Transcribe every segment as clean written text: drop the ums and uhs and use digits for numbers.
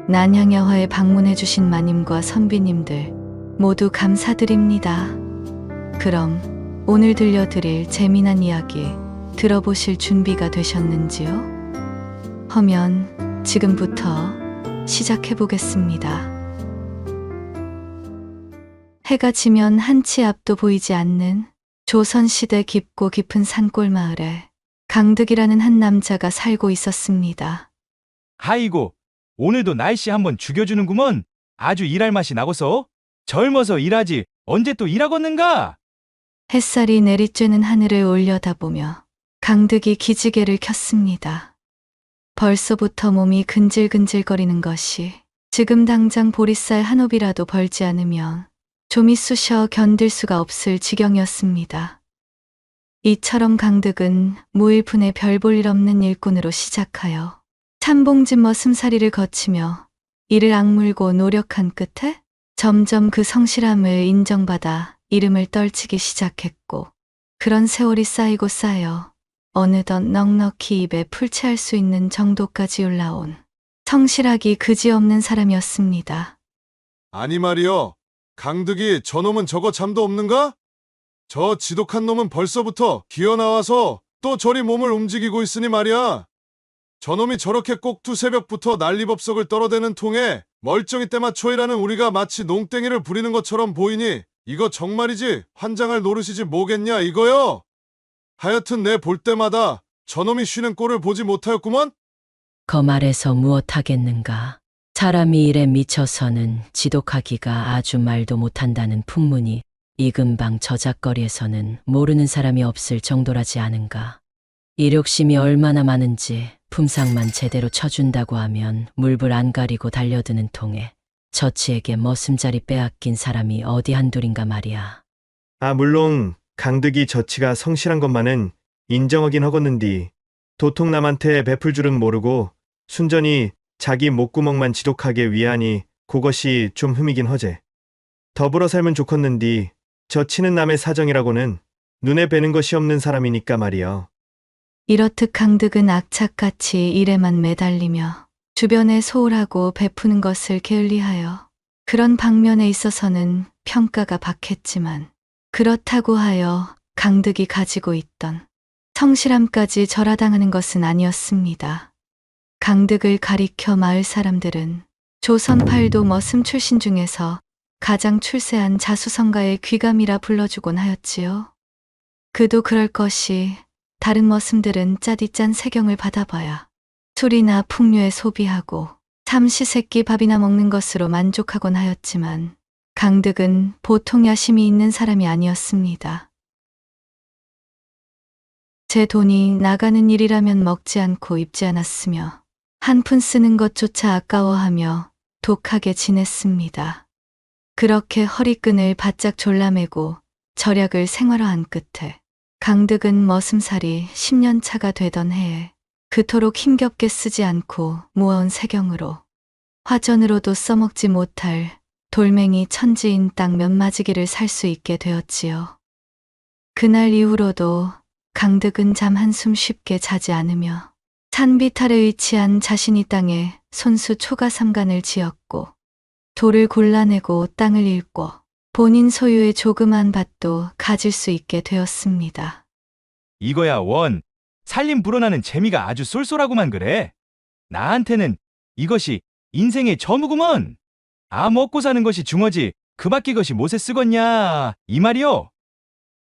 난향야화에 방문해주신 마님과 선비님들 모두 감사드립니다. 그럼 오늘 들려드릴 재미난 이야기 들어보실 준비가 되셨는지요? 허면 지금부터 시작해보겠습니다. 해가 지면 한치 앞도 보이지 않는 조선시대 깊고 깊은 산골 마을에 강득이라는 한 남자가 살고 있었습니다. 아이고, 오늘도 날씨 한번 죽여주는구먼. 아주 일할 맛이 나고서 젊어서 일하지 언제 또 일하겠는가? 햇살이 내리쬐는 하늘을 올려다보며 강득이 기지개를 켰습니다. 벌써부터 몸이 근질근질거리는 것이 지금 당장 보리쌀 한 옵이라도 벌지 않으면 좀 있으셔 견딜 수가 없을 지경이었습니다. 이처럼 강득은 무일푼의 별 볼 일 없는 일꾼으로 시작하여 참봉진 머슴살이를 거치며 이를 악물고 노력한 끝에 점점 그 성실함을 인정받아 이름을 떨치기 시작했고, 그런 세월이 쌓이고 쌓여 어느덧 넉넉히 입에 풀채할 수 있는 정도까지 올라온 성실하기 그지없는 사람이었습니다. 아니 말이여, 강득이 저놈은 저거 잠도 없는가? 저 지독한 놈은 벌써부터 기어나와서 또 저리 몸을 움직이고 있으니 말이야. 저놈이 저렇게 꼭두 새벽부터 난리법석을 떨어대는 통에 멀쩡히 때맞춰 일하는 우리가 마치 농땡이를 부리는 것처럼 보이니 이거 정말이지 환장할 노릇이지 뭐겠냐 이거요. 하여튼 내 볼 때마다 저놈이 쉬는 꼴을 보지 못하였구먼. 거말에서 무엇하겠는가. 사람이 일에 미쳐서는 지독하기가 아주 말도 못한다는 풍문이 이 근방 저작거리에서는 모르는 사람이 없을 정도라지 않은가. 일욕심이 얼마나 많은지 품삯만 제대로 쳐준다고 하면 물불 안 가리고 달려드는 통에 저치에게 머슴자리 빼앗긴 사람이 어디 한둘인가 말이야. 물론 강득이 저치가 성실한 것만은 인정하긴 허겄는디 도통 남한테 베풀 줄은 모르고 순전히 자기 목구멍만 지독하게 위하니 그것이 좀 흠이긴 허제. 더불어 살면 좋겠는디 저치는 남의 사정이라고는 눈에 뵈는 것이 없는 사람이니까 말이여. 이렇듯 강득은 악착같이 일에만 매달리며 주변에 소홀하고 베푸는 것을 게을리하여 그런 방면에 있어서는 평가가 박했지만, 그렇다고 하여 강득이 가지고 있던 성실함까지 절하당하는 것은 아니었습니다. 강득을 가리켜 마을 사람들은 조선팔도 머슴 출신 중에서 가장 출세한 자수성가의 귀감이라 불러주곤 하였지요. 그도 그럴 것이 다른 머슴들은 짜디짠 세경을 받아봐야 술이나 풍류에 소비하고 삼시세끼 밥이나 먹는 것으로 만족하곤 하였지만, 강득은 보통 야심이 있는 사람이 아니었습니다. 제 돈이 나가는 일이라면 먹지 않고 입지 않았으며 한 푼 쓰는 것조차 아까워하며 독하게 지냈습니다. 그렇게 허리끈을 바짝 졸라매고 절약을 생활화한 끝에 강득은 머슴살이 10년 차가 되던 해에 그토록 힘겹게 쓰지 않고 모아온 세경으로 화전으로도 써먹지 못할 돌멩이 천지인 땅 몇 마지기를 살 수 있게 되었지요. 그날 이후로도 강득은 잠 한숨 쉽게 자지 않으며 산비탈에 위치한 자신이 땅에 손수 초가삼간을 지었고 돌을 골라내고 땅을 읽고 본인 소유의 조그만 밭도 가질 수 있게 되었습니다. 이거야 원, 살림 불어나는 재미가 아주 쏠쏠하구만 그래. 나한테는 이것이 인생의 전무구먼. 먹고 사는 것이 중어지 그 밖의 것이 못에 쓰겄냐 이 말이요.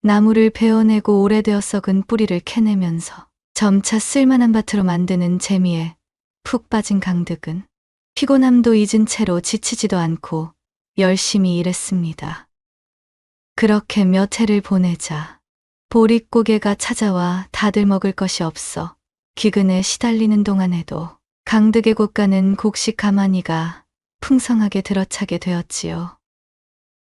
나무를 베어내고 오래되어 썩은 뿌리를 캐내면서 점차 쓸만한 밭으로 만드는 재미에 푹 빠진 강득은 피곤함도 잊은 채로 지치지도 않고 열심히 일했습니다. 그렇게 몇 해를 보내자 보릿고개가 찾아와 다들 먹을 것이 없어 기근에 시달리는 동안에도 강득의 곳간은 곡식 가마니가 풍성하게 들어차게 되었지요.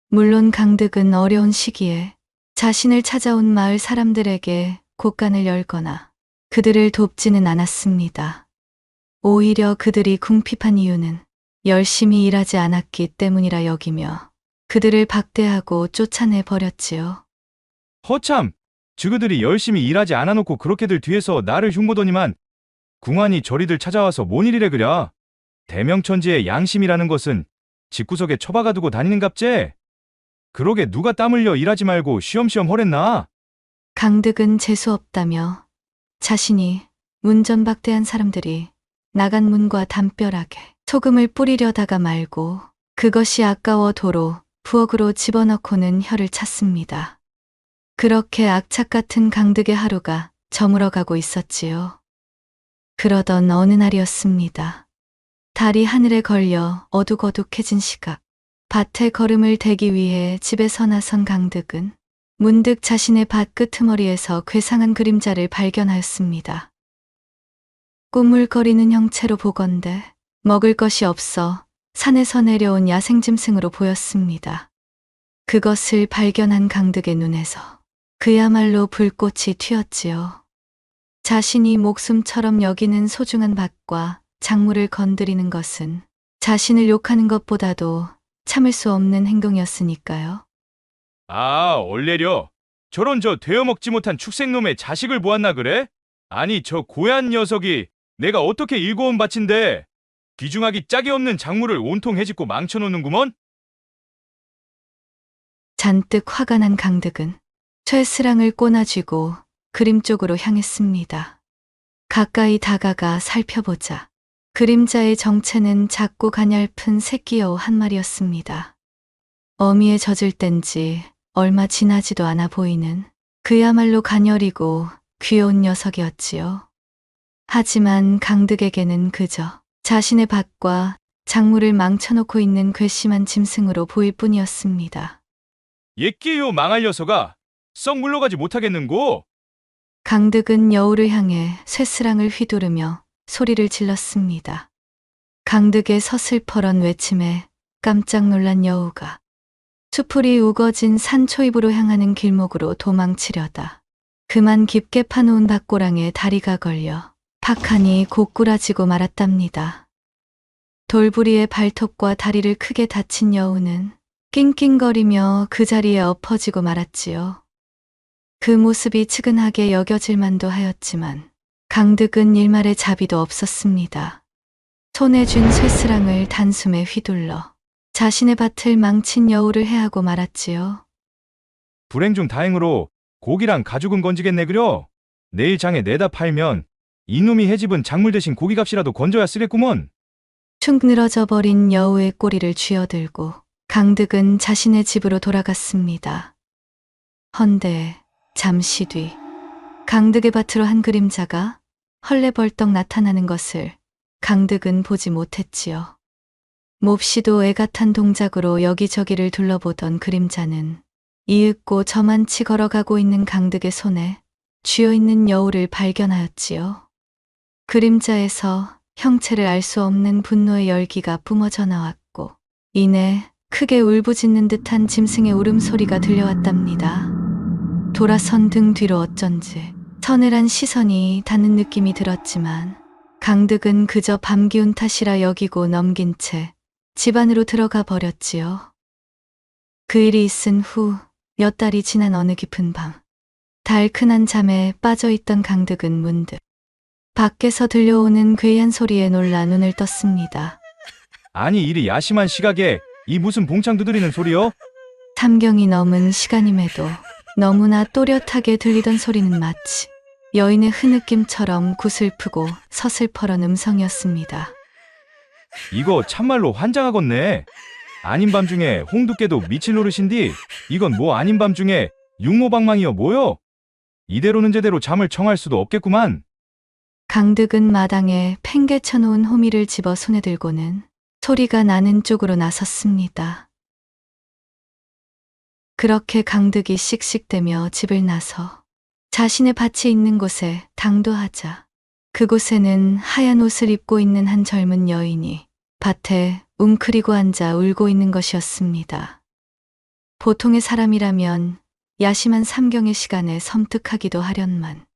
물론 강득은 어려운 시기에 자신을 찾아온 마을 사람들에게 곳간을 열거나 그들을 돕지는 않았습니다. 오히려 그들이 궁핍한 이유는 열심히 일하지 않았기 때문이라 여기며 그들을 박대하고 쫓아내 버렸지요. 허참, 저그들이 열심히 일하지 않아놓고 그렇게들 뒤에서 나를 흉보더니만 궁하니 저리들 찾아와서 뭔 일이래 그랴. 대명천지의 양심이라는 것은 집구석에 처박아 두고 다니는갑제? 그러게 누가 땀 흘려 일하지 말고 쉬엄쉬엄 허랬나? 강득은 재수없다며 자신이 문전박대한 사람들이 나간 문과 담벼락에 소금을 뿌리려다가 말고 그것이 아까워 도로 부엌으로 집어넣고는 혀를 찼습니다. 그렇게 악착 같은 강득의 하루가 저물어가고 있었지요. 그러던 어느 날이었습니다. 달이 하늘에 걸려 어둑어둑해진 시각, 밭에 걸음을 대기 위해 집에서 나선 강득은 문득 자신의 밭 끄트머리에서 괴상한 그림자를 발견하였습니다. 꾸물거리는 형체로 보건대 먹을 것이 없어 산에서 내려온 야생짐승으로 보였습니다. 그것을 발견한 강득의 눈에서 그야말로 불꽃이 튀었지요. 자신이 목숨처럼 여기는 소중한 밭과 작물을 건드리는 것은 자신을 욕하는 것보다도 참을 수 없는 행동이었으니까요. 아, 얼레려. 저런 저 되어먹지 못한 축생놈의 자식을 보았나 그래? 아니, 저 고얀 녀석이 내가 어떻게 일궈온 밭인데 귀중하기 짝이 없는 작물을 온통 해짓고 망쳐놓는구먼? 잔뜩 화가 난 강득은 쇠스랑을 꼬나쥐고 그림 쪽으로 향했습니다. 가까이 다가가 살펴보자 그림자의 정체는 작고 가냘픈 새끼 여우 한 마리였습니다. 어미에 젖을 땐지 얼마 지나지도 않아 보이는 그야말로 가녀리고 귀여운 녀석이었지요. 하지만 강득에게는 그저 자신의 밭과 작물을 망쳐놓고 있는 괘씸한 짐승으로 보일 뿐이었습니다. 예끼요 망할 녀석아, 썩 물러가지 못하겠는고? 강득은 여우를 향해 쇠스랑을 휘두르며 소리를 질렀습니다. 강득의 서슬퍼런 외침에 깜짝 놀란 여우가 수풀이 우거진 산 초입으로 향하는 길목으로 도망치려다 그만 깊게 파놓은 밭고랑에 다리가 걸려 팍하니 고꾸라지고 말았답니다. 돌부리의 발톱과 다리를 크게 다친 여우는 낑낑거리며 그 자리에 엎어지고 말았지요. 그 모습이 측은하게 여겨질 만도 하였지만 강득은 일말의 자비도 없었습니다. 손에 쥔 쇠스랑을 단숨에 휘둘러 자신의 밭을 망친 여우를 해하고 말았지요. 불행 중 다행으로 고기랑 가죽은 건지겠네 그려? 내일 장에 내다 팔면 이놈이 해집은 작물 대신 고기값이라도 건져야 쓰겠구먼. 축 늘어져 버린 여우의 꼬리를 쥐어들고 강득은 자신의 집으로 돌아갔습니다. 헌데 잠시 뒤 강득의 밭으로 한 그림자가 헐레벌떡 나타나는 것을 강득은 보지 못했지요. 몹시도 애같한 동작으로 여기저기를 둘러보던 그림자는 이윽고 저만치 걸어가고 있는 강득의 손에 쥐어있는 여우를 발견하였지요. 그림자에서 형체를 알 수 없는 분노의 열기가 뿜어져 나왔고 이내 크게 울부짖는 듯한 짐승의 울음소리가 들려왔답니다. 돌아선 등 뒤로 어쩐지 서늘한 시선이 닿는 느낌이 들었지만 강득은 그저 밤기운 탓이라 여기고 넘긴 채 집 안으로 들어가 버렸지요. 그 일이 있은 후 몇 달이 지난 어느 깊은 밤 달큰한 잠에 빠져있던 강득은 문득 밖에서 들려오는 괴이한 소리에 놀라 눈을 떴습니다. 아니 이리 야심한 시각에 이 무슨 봉창 두드리는 소리여? 삼경이 넘은 시간임에도 너무나 또렷하게 들리던 소리는 마치 여인의 흐느낌처럼 구슬프고 서슬퍼런 음성이었습니다. 이거 참말로 환장하겠네. 아닌 밤중에 홍두깨도 미칠 노릇인디 이건 뭐 아닌 밤중에 육모방망이여 뭐여? 이대로는 제대로 잠을 청할 수도 없겠구만. 강득은 마당에 팽개쳐놓은 호미를 집어 손에 들고는 소리가 나는 쪽으로 나섰습니다. 그렇게 강득이 씩씩대며 집을 나서 자신의 밭이 있는 곳에 당도하자 그곳에는 하얀 옷을 입고 있는 한 젊은 여인이 밭에 웅크리고 앉아 울고 있는 것이었습니다. 보통의 사람이라면 야심한 삼경의 시간에 섬뜩하기도 하련만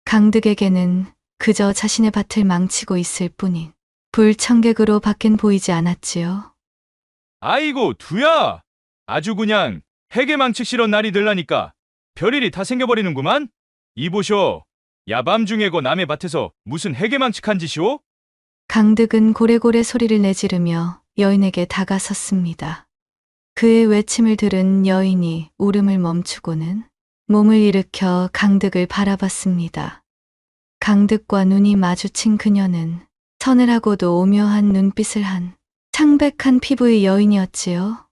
강득에게는 그저 자신의 밭을 망치고 있을 뿐인 불청객으로 밖엔 보이지 않았지요. 아이고 두야, 아주 그냥 해계망측 실은 날이 들라니까 별일이 다 생겨버리는구만. 이보쇼, 야밤중에고 남의 밭에서 무슨 해계망측한 짓이오? 강득은 고래고래 소리를 내지르며 여인에게 다가섰습니다. 그의 외침을 들은 여인이 울음을 멈추고는 몸을 일으켜 강득을 바라봤습니다. 강득과 눈이 마주친 그녀는 서늘하고도 오묘한 눈빛을 한 창백한 피부의 여인이었지요.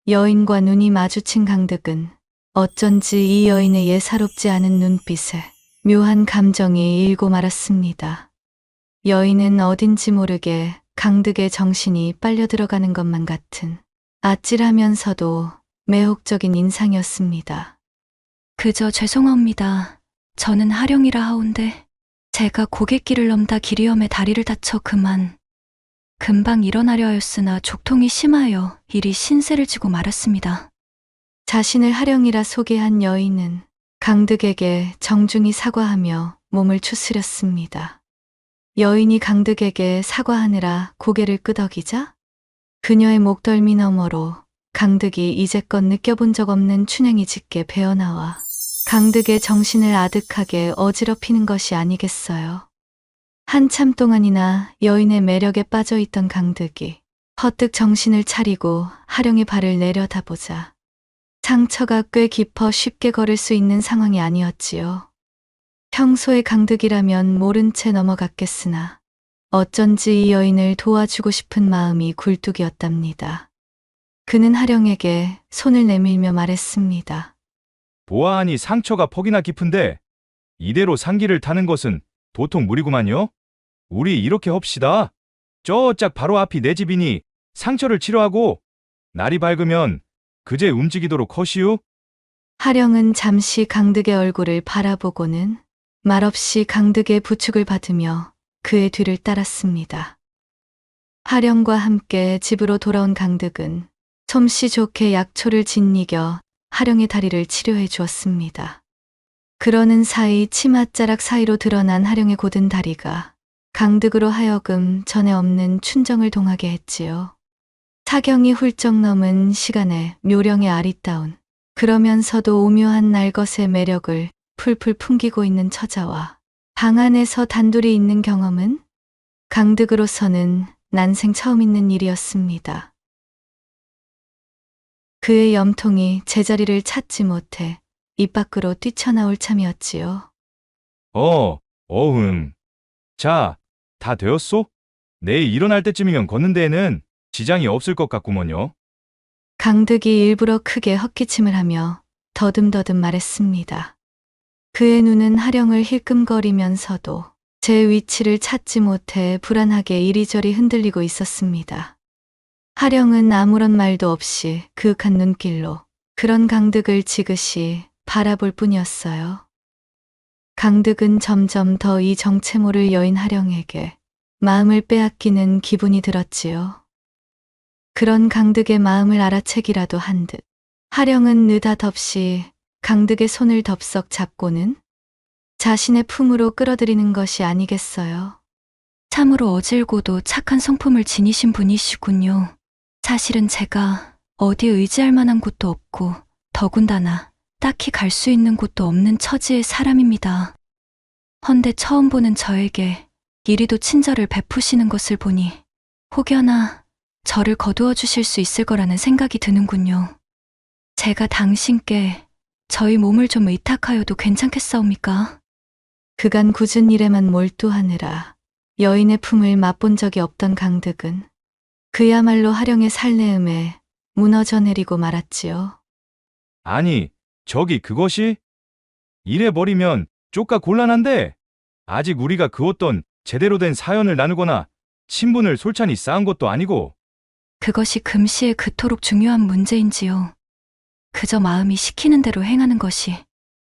여인과 눈이 마주친 강득은 어쩐지 이 여인의 예사롭지 않은 눈빛에 묘한 감정이 일고 말았습니다. 여인은 어딘지 모르게 강득의 정신이 빨려 들어가는 것만 같은 아찔하면서도 매혹적인 인상이었습니다. 그저 죄송합니다. 저는 하령이라 하온데 제가 고갯길을 넘다 길이엄에 다리를 다쳐 금방 일어나려 하였으나 족통이 심하여 이리 신세를 지고 말았습니다. 자신을 하령이라 소개한 여인은 강득에게 정중히 사과하며 몸을 추스렸습니다. 여인이 강득에게 사과하느라 고개를 끄덕이자 그녀의 목덜미 너머로 강득이 이제껏 느껴본 적 없는 춘향이 짙게 배어나와 강득의 정신을 아득하게 어지럽히는 것이 아니겠어요. 한참 동안이나 여인의 매력에 빠져있던 강득이 퍼뜩 정신을 차리고 하령의 발을 내려다보자 상처가 꽤 깊어 쉽게 걸을 수 있는 상황이 아니었지요. 평소의 강득이라면 모른 채 넘어갔겠으나 어쩐지 이 여인을 도와주고 싶은 마음이 굴뚝이었답니다. 그는 하령에게 손을 내밀며 말했습니다. 보아하니 상처가 퍽이나 깊은데 이대로 상기를 타는 것은 도통 무리구만요. 우리 이렇게 합시다. 저짝 바로 앞이 내 집이니 상처를 치료하고 날이 밝으면 그제 움직이도록 허시오. 하령은 잠시 강득의 얼굴을 바라보고는 말없이 강득의 부축을 받으며 그의 뒤를 따랐습니다. 하령과 함께 집으로 돌아온 강득은 솜씨 좋게 약초를 짓이겨 하령의 다리를 치료해 주었습니다. 그러는 사이 치맛자락 사이로 드러난 하령의 곧은 다리가 강득으로 하여금 전에 없는 춘정을 동하게 했지요. 사경이 훌쩍 넘은 시간에 묘령의 아리따운 그러면서도 오묘한 날것의 매력을 풀풀 풍기고 있는 처자와 방 안에서 단둘이 있는 경험은 강득으로서는 난생 처음 있는 일이었습니다. 그의 염통이 제자리를 찾지 못해 입 밖으로 뛰쳐나올 참이었지요. 자, 다 되었소? 내일 일어날 때쯤이면 걷는 데에는 지장이 없을 것 같구먼요. 강득이 일부러 크게 헛기침을 하며 더듬더듬 말했습니다. 그의 눈은 하령을 힐끔거리면서도 제 위치를 찾지 못해 불안하게 이리저리 흔들리고 있었습니다. 하령은 아무런 말도 없이 그윽한 눈길로 그런 강득을 지그시 바라볼 뿐이었어요. 강득은 점점 더 이 정체 모를 여인 하령에게 마음을 빼앗기는 기분이 들었지요. 그런 강득의 마음을 알아채기라도 한 듯 하령은 느닷없이 강득의 손을 덥석 잡고는 자신의 품으로 끌어들이는 것이 아니겠어요. 참으로 어질고도 착한 성품을 지니신 분이시군요. 사실은 제가 어디 의지할 만한 곳도 없고 더군다나 딱히 갈 수 있는 곳도 없는 처지의 사람입니다. 헌데 처음 보는 저에게 이리도 친절을 베푸시는 것을 보니 혹여나 저를 거두어 주실 수 있을 거라는 생각이 드는군요. 제가 당신께 저희 몸을 좀 의탁하여도 괜찮겠사옵니까? 그간 굳은 일에만 몰두하느라 여인의 품을 맛본 적이 없던 강득은 그야말로 하령의 살내음에 무너져 내리고 말았지요. 아니, 저기 그것이? 이래 버리면 쪼까 곤란한데 아직 우리가 그 어떤 제대로 된 사연을 나누거나 친분을 솔찬히 쌓은 것도 아니고. 그것이 금시에 그토록 중요한 문제인지요. 그저 마음이 시키는 대로 행하는 것이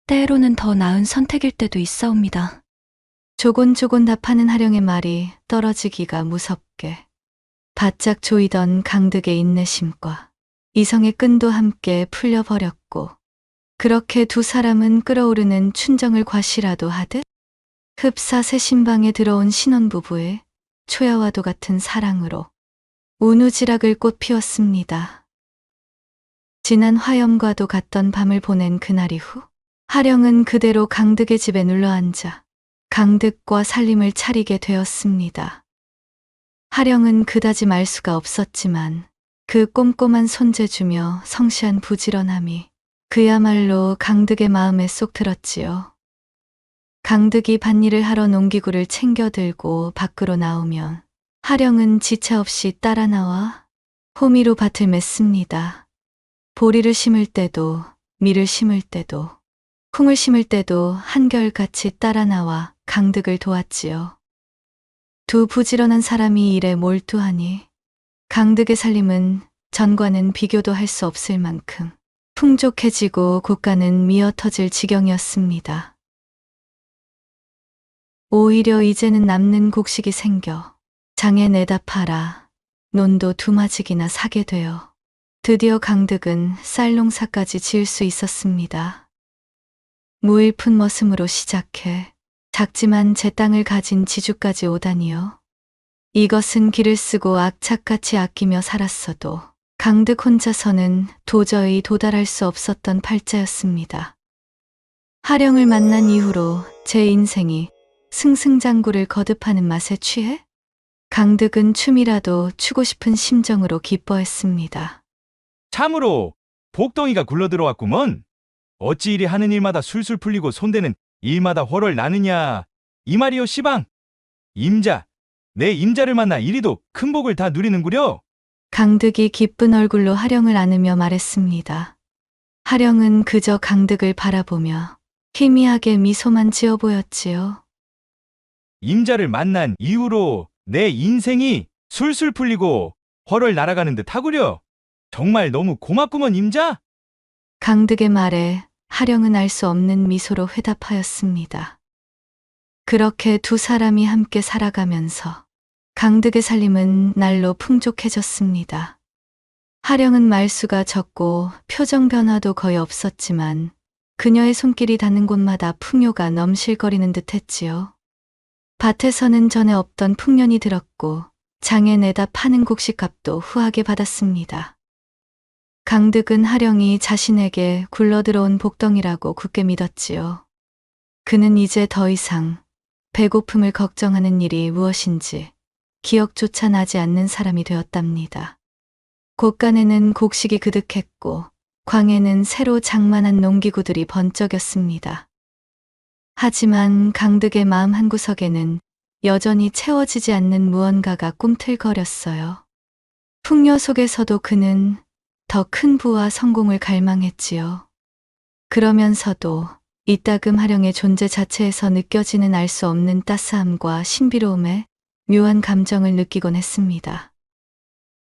때로는 더 나은 선택일 때도 있사옵니다. 조곤조곤 답하는 하령의 말이 떨어지기가 무섭게 바짝 조이던 강득의 인내심과 이성의 끈도 함께 풀려버렸고 그렇게 두 사람은 끓어오르는 춘정을 과시라도 하듯 흡사 새 신방에 들어온 신혼부부의 초야와도 같은 사랑으로 운우지락을 꽃 피웠습니다. 지난 화염과도 같던 밤을 보낸 그날 이후 하령은 그대로 강득의 집에 눌러앉아 강득과 살림을 차리게 되었습니다. 하령은 그다지 말 수가 없었지만 그 꼼꼼한 손재주며 성실한 부지런함이 그야말로 강득의 마음에 쏙 들었지요. 강득이 밭일을 하러 농기구를 챙겨 들고 밖으로 나오면 하령은 지체 없이 따라 나와 호미로 밭을 맸습니다. 보리를 심을 때도, 밀을 심을 때도, 콩을 심을 때도 한결같이 따라 나와 강득을 도왔지요. 두 부지런한 사람이 일에 몰두하니 강득의 살림은 전과는 비교도 할 수 없을 만큼 풍족해지고 고가는 미어터질 지경이었습니다. 오히려 이제는 남는 곡식이 생겨 장에 내다 팔아 논도 두마직이나 사게 되어 드디어 강득은 쌀 농사까지 지을 수 있었습니다. 무일푼 머슴으로 시작해 작지만 제 땅을 가진 지주까지 오다니요. 이것은 길을 쓰고 악착같이 아끼며 살았어도 강득 혼자서는 도저히 도달할 수 없었던 팔자였습니다. 하령을 만난 이후로 제 인생이 승승장구를 거듭하는 맛에 취해 강득은 춤이라도 추고 싶은 심정으로 기뻐했습니다. 참으로 복덩이가 굴러들어왔구먼. 어찌 이리 하는 일마다 술술 풀리고 손대는 일마다 훨훨 나느냐. 이 말이요 시방. 임자, 내 임자를 만나 이리도 큰 복을 다 누리는구려. 강득이 기쁜 얼굴로 하령을 안으며 말했습니다. 하령은 그저 강득을 바라보며 희미하게 미소만 지어 보였지요. 임자를 만난 이후로 내 인생이 술술 풀리고 훨훨 날아가는 듯 하구려. 정말 너무 고맙구먼 임자. 강득의 말에 하령은 알 수 없는 미소로 회답하였습니다. 그렇게 두 사람이 함께 살아가면서 강득의 살림은 날로 풍족해졌습니다. 하령은 말수가 적고 표정 변화도 거의 없었지만 그녀의 손길이 닿는 곳마다 풍요가 넘실거리는 듯 했지요. 밭에서는 전에 없던 풍년이 들었고 장에 내다 파는 곡식값도 후하게 받았습니다. 강득은 하령이 자신에게 굴러들어온 복덩이라고 굳게 믿었지요. 그는 이제 더 이상 배고픔을 걱정하는 일이 무엇인지 기억조차 나지 않는 사람이 되었답니다. 곳간에는 곡식이 그득했고 광에는 새로 장만한 농기구들이 번쩍였습니다. 하지만 강득의 마음 한구석에는 여전히 채워지지 않는 무언가가 꿈틀거렸어요. 풍요 속에서도 그는 더 큰 부와 성공을 갈망했지요. 그러면서도 이따금 하령의 존재 자체에서 느껴지는 알 수 없는 따스함과 신비로움에 묘한 감정을 느끼곤 했습니다.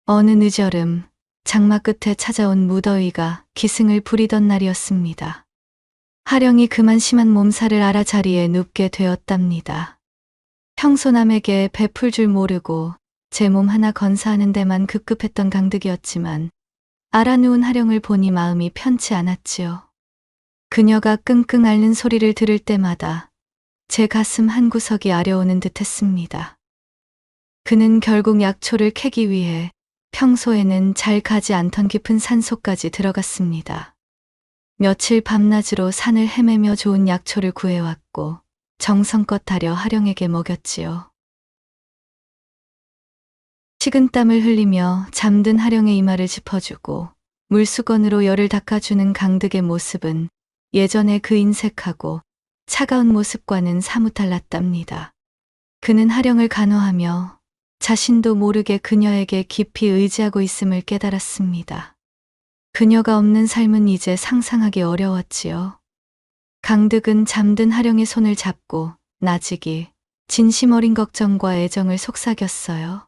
어느 늦여름 장마 끝에 찾아온 무더위가 기승을 부리던 날이었습니다. 하령이 그만 심한 몸살을 앓아 자리에 눕게 되었답니다. 평소 남에게 베풀 줄 모르고 제 몸 하나 건사하는 데만 급급했던 강득이었지만 알아누운 하령을 보니 마음이 편치 않았지요. 그녀가 끙끙 앓는 소리를 들을 때마다 제 가슴 한구석이 아려오는 듯 했습니다. 그는 결국 약초를 캐기 위해 평소에는 잘 가지 않던 깊은 산속까지 들어갔습니다. 며칠 밤낮으로 산을 헤매며 좋은 약초를 구해왔고 정성껏 다려 하령에게 먹였지요. 식은땀을 흘리며 잠든 하령의 이마를 짚어주고 물수건으로 열을 닦아주는 강득의 모습은 예전에 그 인색하고 차가운 모습과는 사뭇 달랐답니다. 그는 하령을 간호하며 자신도 모르게 그녀에게 깊이 의지하고 있음을 깨달았습니다. 그녀가 없는 삶은 이제 상상하기 어려웠지요. 강득은 잠든 하령의 손을 잡고 나직이 진심 어린 걱정과 애정을 속삭였어요.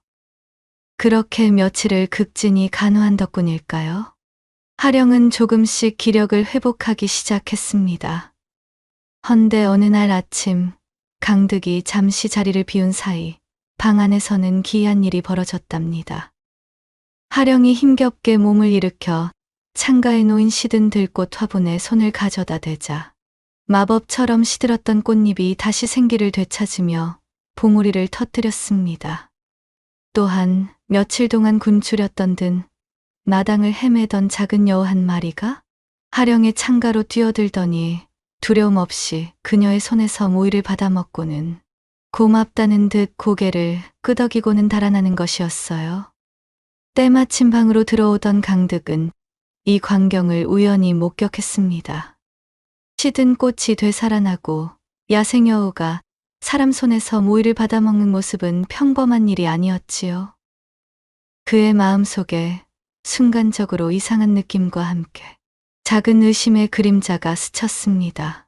그렇게 며칠을 극진히 간호한 덕분일까요? 하령은 조금씩 기력을 회복하기 시작했습니다. 헌데 어느 날 아침 강득이 잠시 자리를 비운 사이 방 안에서는 기이한 일이 벌어졌답니다. 하령이 힘겹게 몸을 일으켜 창가에 놓인 시든 들꽃 화분에 손을 가져다 대자 마법처럼 시들었던 꽃잎이 다시 생기를 되찾으며 봉우리를 터뜨렸습니다. 또한 며칠 동안 굶주렸던 듯 마당을 헤매던 작은 여우 한 마리가 하령의 창가로 뛰어들더니 두려움 없이 그녀의 손에서 모이를 받아먹고는 고맙다는 듯 고개를 끄덕이고는 달아나는 것이었어요. 때마침 방으로 들어오던 강득은 이 광경을 우연히 목격했습니다. 시든 꽃이 되살아나고 야생여우가 사람 손에서 모이를 받아먹는 모습은 평범한 일이 아니었지요. 그의 마음속에 순간적으로 이상한 느낌과 함께 작은 의심의 그림자가 스쳤습니다.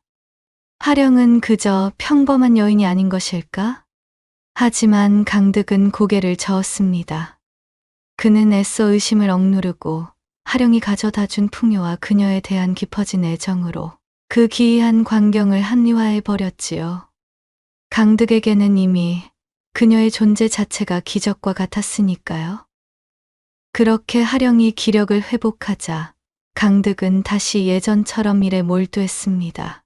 하령은 그저 평범한 여인이 아닌 것일까? 하지만 강득은 고개를 저었습니다. 그는 애써 의심을 억누르고 하령이 가져다 준 풍요와 그녀에 대한 깊어진 애정으로 그 기이한 광경을 합리화해 버렸지요. 강득에게는 이미 그녀의 존재 자체가 기적과 같았으니까요. 그렇게 하령이 기력을 회복하자 강득은 다시 예전처럼 일에 몰두했습니다.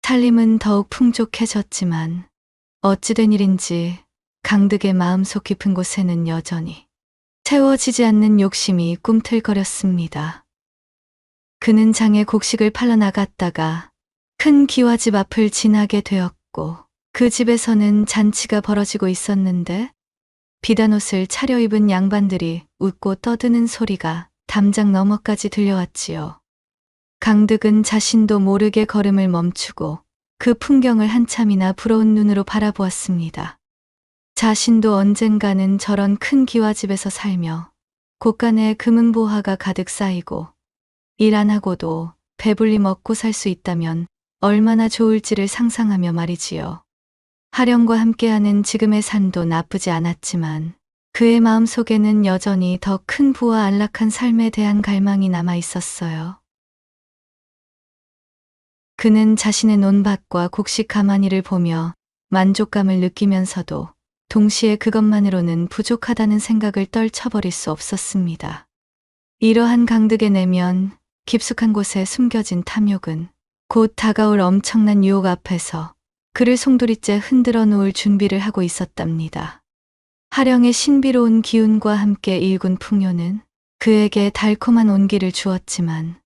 살림은 더욱 풍족해졌지만 어찌된 일인지 강득의 마음속 깊은 곳에는 여전히 채워지지 않는 욕심이 꿈틀거렸습니다. 그는 장에 곡식을 팔러 나갔다가 큰 기와집 앞을 지나게 되었고 그 집에서는 잔치가 벌어지고 있었는데 비단 옷을 차려입은 양반들이 웃고 떠드는 소리가 담장 너머까지 들려왔지요. 강득은 자신도 모르게 걸음을 멈추고 그 풍경을 한참이나 부러운 눈으로 바라보았습니다. 자신도 언젠가는 저런 큰 기와집에서 살며 곳간에 금은보화가 가득 쌓이고 일 안 하고도 배불리 먹고 살 수 있다면 얼마나 좋을지를 상상하며 말이지요. 하령과 함께하는 지금의 삶도 나쁘지 않았지만 그의 마음속에는 여전히 더 큰 부와 안락한 삶에 대한 갈망이 남아 있었어요. 그는 자신의 논밭과 곡식 가마니를 보며 만족감을 느끼면서도 동시에 그것만으로는 부족하다는 생각을 떨쳐버릴 수 없었습니다. 이러한 강득의 내면 깊숙한 곳에 숨겨진 탐욕은 곧 다가올 엄청난 유혹 앞에서 그를 송두리째 흔들어 놓을 준비를 하고 있었답니다. 하령의 신비로운 기운과 함께 일군 풍요는 그에게 달콤한 온기를 주었지만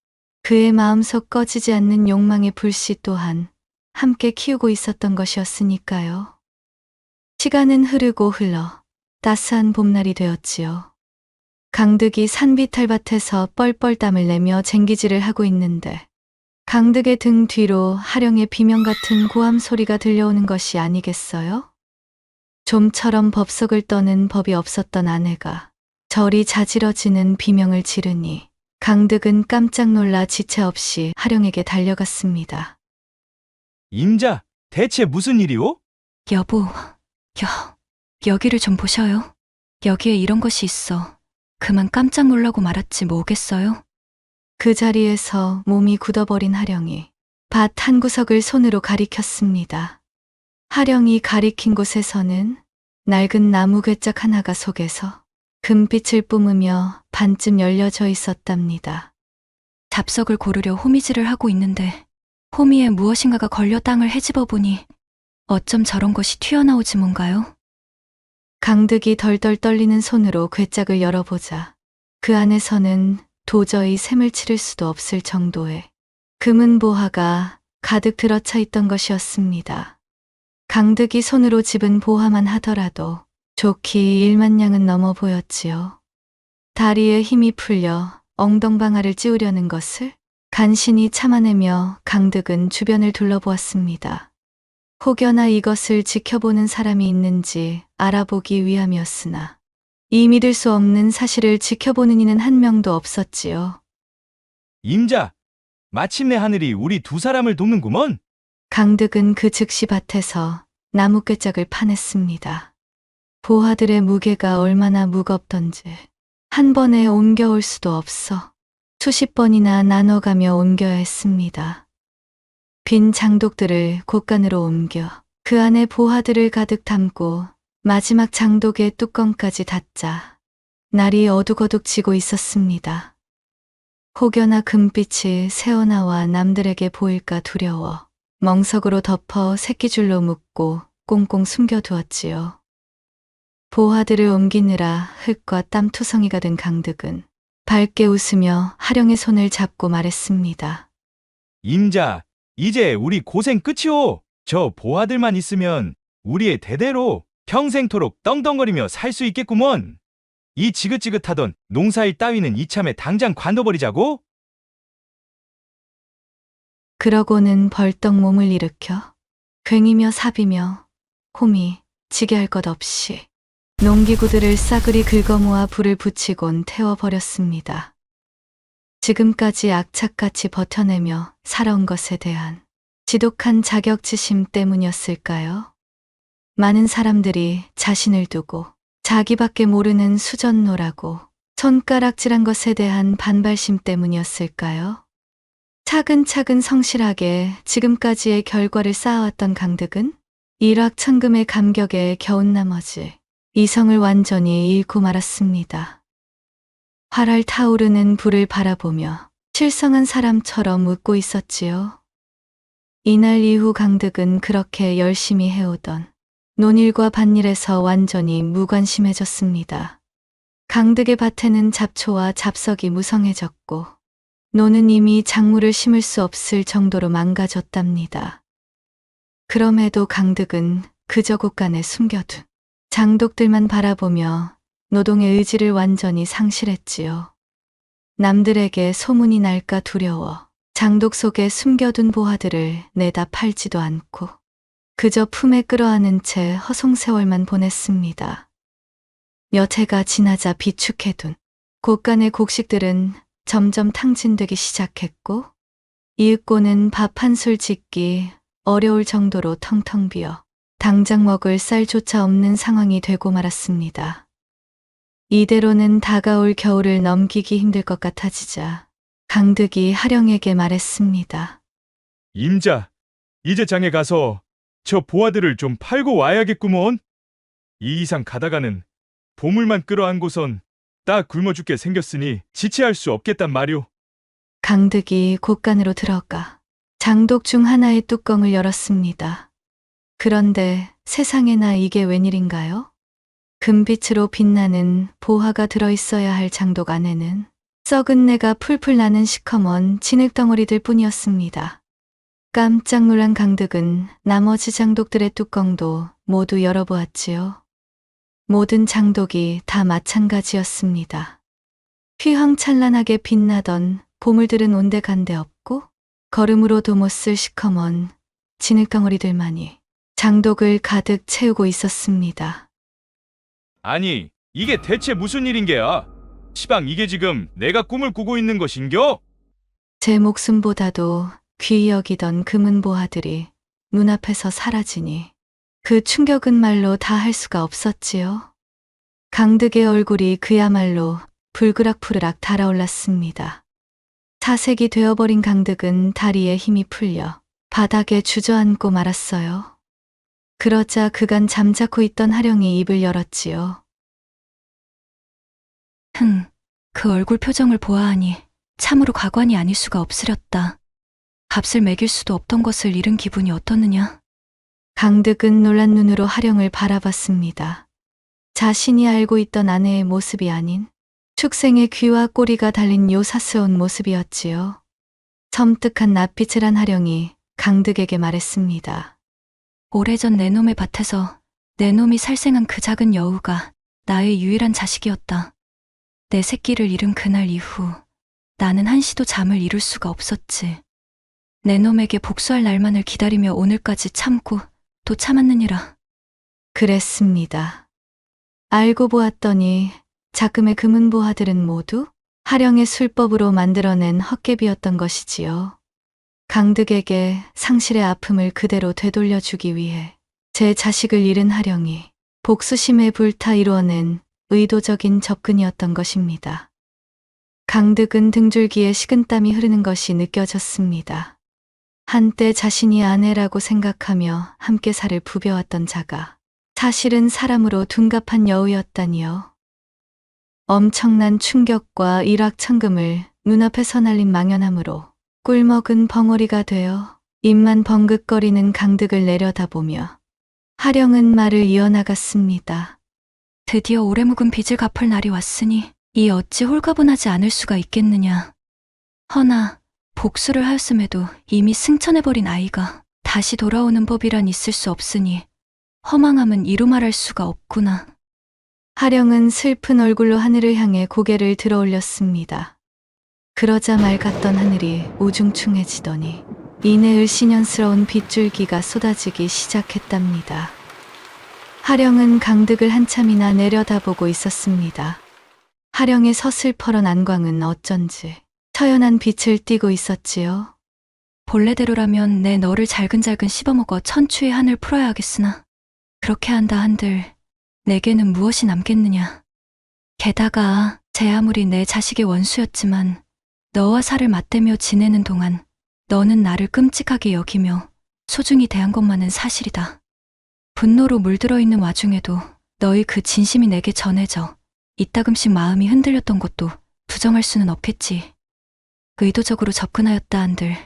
그의 마음속 꺼지지 않는 욕망의 불씨 또한 함께 키우고 있었던 것이었으니까요. 시간은 흐르고 흘러 따스한 봄날이 되었지요. 강득이 산비탈밭에서 뻘뻘 땀을 내며 쟁기질을 하고 있는데 강득의 등 뒤로 하령의 비명 같은 고함 소리가 들려오는 것이 아니겠어요? 좀처럼 법석을 떠는 법이 없었던 아내가 저리 자지러지는 비명을 지르니 강득은 깜짝 놀라 지체 없이 하령에게 달려갔습니다. 임자, 대체 무슨 일이오? 여보, 여기를 좀 보셔요. 여기에 이런 것이 있어. 그만 깜짝 놀라고 말았지 뭐겠어요? 그 자리에서 몸이 굳어버린 하령이 밭 한 구석을 손으로 가리켰습니다. 하령이 가리킨 곳에서는 낡은 나무 괴짝 하나가 속에서 금빛을 뿜으며 반쯤 열려져 있었답니다. 잡석을 고르려 호미질을 하고 있는데 호미에 무엇인가가 걸려 땅을 헤집어 보니 어쩜 저런 것이 튀어나오지 뭔가요? 강득이 덜덜 떨리는 손으로 괴짝을 열어보자 그 안에서는 도저히 샘을 치를 수도 없을 정도의 금은보화가 가득 들어차 있던 것이었습니다. 강득이 손으로 집은 보화만 하더라도 좋기 1만냥은 넘어 보였지요. 다리에 힘이 풀려 엉덩방아를 찌우려는 것을 간신히 참아내며 강득은 주변을 둘러보았습니다. 혹여나 이것을 지켜보는 사람이 있는지 알아보기 위함이었으나 이 믿을 수 없는 사실을 지켜보는 이는 한 명도 없었지요. 임자, 마침내 하늘이 우리 두 사람을 돕는구먼. 강득은 그 즉시 밭에서 나무 꾀짝을 파냈습니다. 보화들의 무게가 얼마나 무겁던지 한 번에 옮겨올 수도 없어 수십 번이나 나눠가며 옮겨야 했습니다. 빈 장독들을 곳간으로 옮겨 그 안에 보화들을 가득 담고 마지막 장독의 뚜껑까지 닫자 날이 어둑어둑지고 있었습니다. 혹여나 금빛이 새어나와 남들에게 보일까 두려워 멍석으로 덮어 새끼줄로 묶고 꽁꽁 숨겨두었지요. 보화들을 옮기느라 흙과 땀투성이가 된 강득은 밝게 웃으며 하령의 손을 잡고 말했습니다. 임자, 이제 우리 고생 끝이오. 저 보화들만 있으면 우리의 대대로 평생토록 떵떵거리며 살 수 있겠구먼. 이 지긋지긋하던 농사일 따위는 이참에 당장 관둬버리자고? 그러고는 벌떡 몸을 일으켜 괭이며 삽이며 홈이 지게 할 것 없이 농기구들을 싸그리 긁어모아 불을 붙이곤 태워버렸습니다. 지금까지 악착같이 버텨내며 살아온 것에 대한 지독한 자격지심 때문이었을까요? 많은 사람들이 자신을 두고 자기밖에 모르는 수전노라고 손가락질한 것에 대한 반발심 때문이었을까요? 차근차근 성실하게 지금까지의 결과를 쌓아왔던 강득은 일확천금의 감격에 겨운 나머지 이성을 완전히 잃고 말았습니다. 활활 타오르는 불을 바라보며 실성한 사람처럼 웃고 있었지요. 이날 이후 강득은 그렇게 열심히 해오던 논일과 밭일에서 완전히 무관심해졌습니다. 강득의 밭에는 잡초와 잡석이 무성해졌고 노는 이미 작물을 심을 수 없을 정도로 망가졌답니다. 그럼에도 강득은 그저 곳간에 숨겨둔 장독들만 바라보며 노동의 의지를 완전히 상실했지요. 남들에게 소문이 날까 두려워 장독 속에 숨겨둔 보화들을 내다 팔지도 않고 그저 품에 끌어안은 채 허송세월만 보냈습니다. 몇 해가 지나자 비축해둔 곳간의 곡식들은 점점 탕진되기 시작했고 이윽고는 밥 한 술 짓기 어려울 정도로 텅텅 비어 당장 먹을 쌀조차 없는 상황이 되고 말았습니다. 이대로는 다가올 겨울을 넘기기 힘들 것 같아지자 강득이 하령에게 말했습니다. 임자, 이제 장에 가서 저 보화들을 좀 팔고 와야겠구먼. 이 이상 가다가는 보물만 끌어안고선 딱 굶어 죽게 생겼으니 지체할 수 없겠단 말이오. 강득이 곳간으로 들어가 장독 중 하나의 뚜껑을 열었습니다. 그런데 세상에나 이게 웬일인가요? 금빛으로 빛나는 보화가 들어있어야 할 장독 안에는 썩은 내가 풀풀 나는 시커먼 진흙덩어리들 뿐이었습니다. 깜짝 놀란 강득은 나머지 장독들의 뚜껑도 모두 열어보았지요. 모든 장독이 다 마찬가지였습니다. 휘황찬란하게 빛나던 보물들은 온데간데 없고 걸음으로도 못 쓸 시커먼 진흙덩어리들만이 장독을 가득 채우고 있었습니다. 아니, 이게 대체 무슨 일인게야? 시방 이게 지금 내가 꿈을 꾸고 있는 것인겨? 제 목숨보다도 귀히 여기던 금은 보화들이 눈앞에서 사라지니 그 충격은 말로 다 할 수가 없었지요. 강득의 얼굴이 그야말로 불그락푸르락 달아올랐습니다. 사색이 되어버린 강득은 다리에 힘이 풀려 바닥에 주저앉고 말았어요. 그러자 그간 잠자코 있던 하령이 입을 열었지요. 그 얼굴 표정을 보아하니 참으로 가관이 아닐 수가 없으렸다. 값을 매길 수도 없던 것을 잃은 기분이 어떻느냐? 강득은 놀란 눈으로 하령을 바라봤습니다. 자신이 알고 있던 아내의 모습이 아닌 축생의 귀와 꼬리가 달린 요사스러운 모습이었지요. 섬뜩한 낯빛을 한 하령이 강득에게 말했습니다. 오래전 내 놈의 밭에서 내 놈이 살생한 그 작은 여우가 나의 유일한 자식이었다. 내 새끼를 잃은 그날 이후 나는 한시도 잠을 이룰 수가 없었지. 내 놈에게 복수할 날만을 기다리며 오늘까지 참고 또 참았느니라. 그랬습니다. 알고 보았더니 작금의 금은 보화들은 모두 하령의 술법으로 만들어낸 헛개비였던 것이지요. 강득에게 상실의 아픔을 그대로 되돌려주기 위해 제 자식을 잃은 하령이 복수심에 불타 이루어낸 의도적인 접근이었던 것입니다. 강득은 등줄기에 식은땀이 흐르는 것이 느껴졌습니다. 한때 자신이 아내라고 생각하며 함께 살을 부벼왔던 자가 사실은 사람으로 둔갑한 여우였다니요. 엄청난 충격과 일확천금을 눈앞에서 날린 망연함으로 꿀먹은 벙어리가 되어 입만 벙긋거리는 강득을 내려다보며 하령은 말을 이어나갔습니다. 드디어 오래 묵은 빚을 갚을 날이 왔으니 이 어찌 홀가분하지 않을 수가 있겠느냐. 허나 복수를 하였음에도 이미 승천해버린 아이가 다시 돌아오는 법이란 있을 수 없으니 허망함은 이루 말할 수가 없구나. 하령은 슬픈 얼굴로 하늘을 향해 고개를 들어 올렸습니다. 그러자 맑았던 하늘이 우중충해지더니 이내 을씨년스러운 빗줄기가 쏟아지기 시작했답니다. 하령은 강득을 한참이나 내려다보고 있었습니다. 하령의 서슬퍼런 안광은 어쩐지 처연한 빛을 띠고 있었지요. 본래대로라면 내 너를 잘근잘근 씹어먹어 천추의 한을 풀어야 하겠으나 그렇게 한다 한들 내게는 무엇이 남겠느냐. 게다가 제 아무리 내 자식의 원수였지만 너와 살을 맞대며 지내는 동안 너는 나를 끔찍하게 여기며 소중히 대한 것만은 사실이다. 분노로 물들어 있는 와중에도 너의 그 진심이 내게 전해져 이따금씩 마음이 흔들렸던 것도 부정할 수는 없겠지. 의도적으로 접근하였다 한들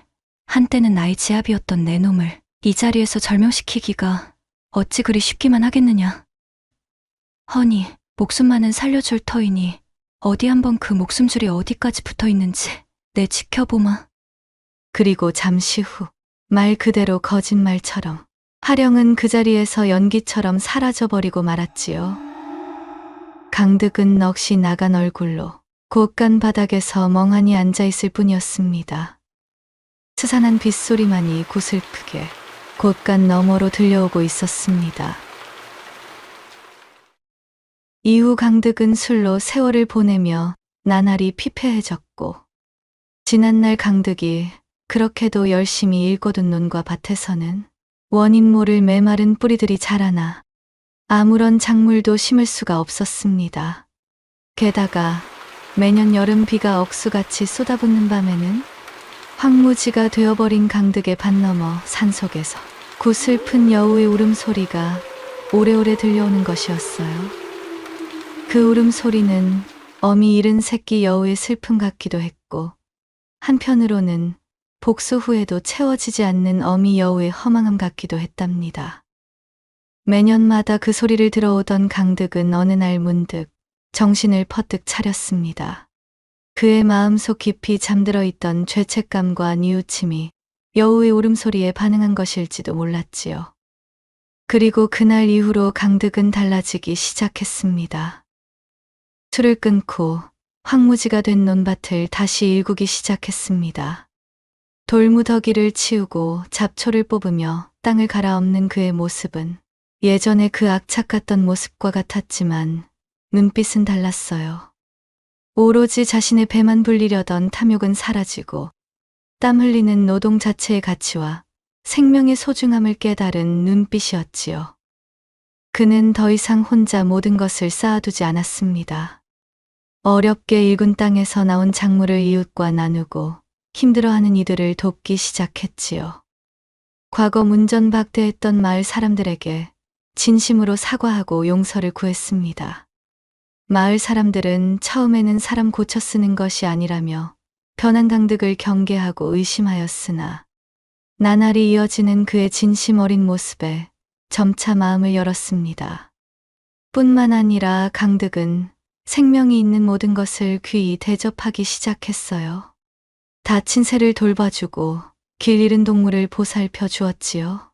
한때는 나의 지압이었던 내 놈을 이 자리에서 절명시키기가 어찌 그리 쉽기만 하겠느냐. 허니, 목숨만은 살려줄 터이니 어디 한번 그 목숨줄이 어디까지 붙어 있는지 내 지켜보마. 그리고 잠시 후 말 그대로 거짓말처럼 하령은 그 자리에서 연기처럼 사라져버리고 말았지요. 강득은 넋이 나간 얼굴로 곳간 바닥에서 멍하니 앉아있을 뿐이었습니다. 스산한 빗소리만이 고슬프게 곳간 너머로 들려오고 있었습니다. 이후 강득은 술로 세월을 보내며 나날이 피폐해졌고 지난날 강득이 그렇게도 열심히 일궈둔 논과 밭에서는 원인 모를 메마른 뿌리들이 자라나 아무런 작물도 심을 수가 없었습니다. 게다가 매년 여름 비가 억수같이 쏟아붓는 밤에는 황무지가 되어버린 강득의 밭 너머 산속에서 구슬픈 여우의 울음소리가 오래오래 들려오는 것이었어요. 그 울음소리는 어미 잃은 새끼 여우의 슬픔 같기도 했고 한편으로는 복수 후에도 채워지지 않는 어미 여우의 허망함 같기도 했답니다. 매년마다 그 소리를 들어오던 강득은 어느 날 문득 정신을 퍼뜩 차렸습니다. 그의 마음속 깊이 잠들어 있던 죄책감과 뉘우침이 여우의 울음소리에 반응한 것일지도 몰랐지요. 그리고 그날 이후로 강득은 달라지기 시작했습니다. 술을 끊고 황무지가 된 논밭을 다시 일구기 시작했습니다. 돌무더기를 치우고 잡초를 뽑으며 땅을 갈아엎는 그의 모습은 예전에 그 악착 같던 모습과 같았지만 눈빛은 달랐어요. 오로지 자신의 배만 불리려던 탐욕은 사라지고 땀 흘리는 노동 자체의 가치와 생명의 소중함을 깨달은 눈빛이었지요. 그는 더 이상 혼자 모든 것을 쌓아두지 않았습니다. 어렵게 일군 땅에서 나온 작물을 이웃과 나누고 힘들어하는 이들을 돕기 시작했지요. 과거 문전박대했던 마을 사람들에게 진심으로 사과하고 용서를 구했습니다. 마을 사람들은 처음에는 사람 고쳐 쓰는 것이 아니라며 변한 강득을 경계하고 의심하였으나 나날이 이어지는 그의 진심 어린 모습에 점차 마음을 열었습니다. 뿐만 아니라 강득은 생명이 있는 모든 것을 귀히 대접하기 시작했어요. 다친 새를 돌봐주고 길 잃은 동물을 보살펴 주었지요.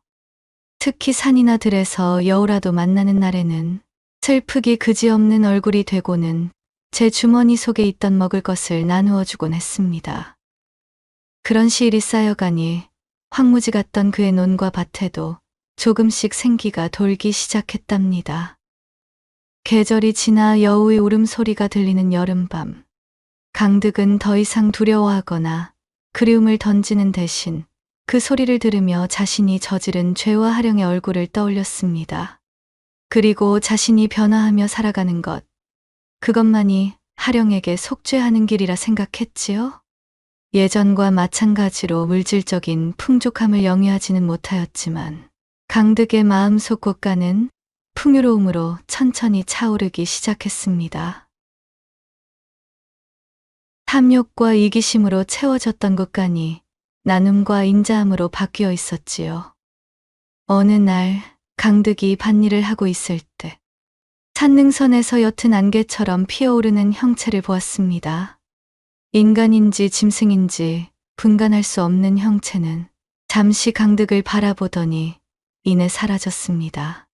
특히 산이나 들에서 여우라도 만나는 날에는 슬프기 그지없는 얼굴이 되고는 제 주머니 속에 있던 먹을 것을 나누어 주곤 했습니다. 그런 시일이 쌓여가니 황무지 같던 그의 논과 밭에도 조금씩 생기가 돌기 시작했답니다. 계절이 지나 여우의 울음소리가 들리는 여름밤, 강득은 더 이상 두려워하거나 그리움을 던지는 대신 그 소리를 들으며 자신이 저지른 죄와 하령의 얼굴을 떠올렸습니다. 그리고 자신이 변화하며 살아가는 것, 그것만이 하령에게 속죄하는 길이라 생각했지요. 예전과 마찬가지로 물질적인 풍족함을 영위하지는 못하였지만 강득의 마음속 곳간은 풍요로움으로 천천히 차오르기 시작했습니다. 탐욕과 이기심으로 채워졌던 곳간이 나눔과 인자함으로 바뀌어 있었지요. 어느 날 강득이 밭일을 하고 있을 때 산능선에서 옅은 안개처럼 피어오르는 형체를 보았습니다. 인간인지 짐승인지 분간할 수 없는 형체는 잠시 강득을 바라보더니 이내 사라졌습니다.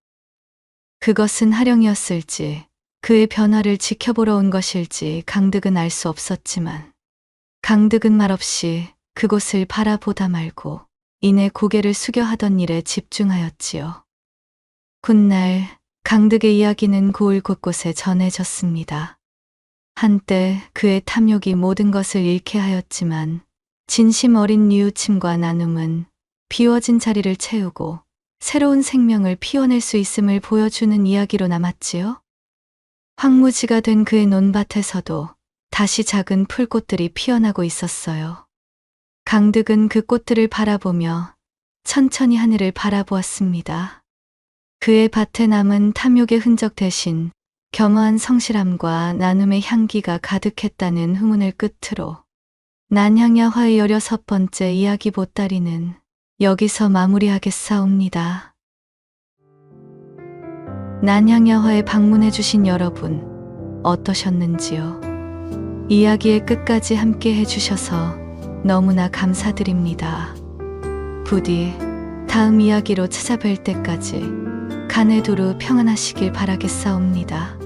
그것은 하령이었을지 그의 변화를 지켜보러 온 것일지 강득은 알 수 없었지만 강득은 말없이 그곳을 바라보다 말고 이내 고개를 숙여 하던 일에 집중하였지요. 훗날 강득의 이야기는 고을 곳곳에 전해졌습니다. 한때 그의 탐욕이 모든 것을 잃게 하였지만 진심 어린 뉘우침과 나눔은 비워진 자리를 채우고 새로운 생명을 피워낼 수 있음을 보여주는 이야기로 남았지요. 황무지가 된 그의 논밭에서도 다시 작은 풀꽃들이 피어나고 있었어요. 강득은 그 꽃들을 바라보며 천천히 하늘을 바라보았습니다. 그의 밭에 남은 탐욕의 흔적 대신 겸허한 성실함과 나눔의 향기가 가득했다는 후문을 끝으로 난향야화의 16번째 이야기 보따리는 여기서 마무리하겠사옵니다. 난향야화에 방문해 주신 여러분 어떠셨는지요? 이야기의 끝까지 함께 해주셔서 너무나 감사드립니다. 부디 다음 이야기로 찾아뵐 때까지 간에 두루 평안하시길 바라겠사옵니다.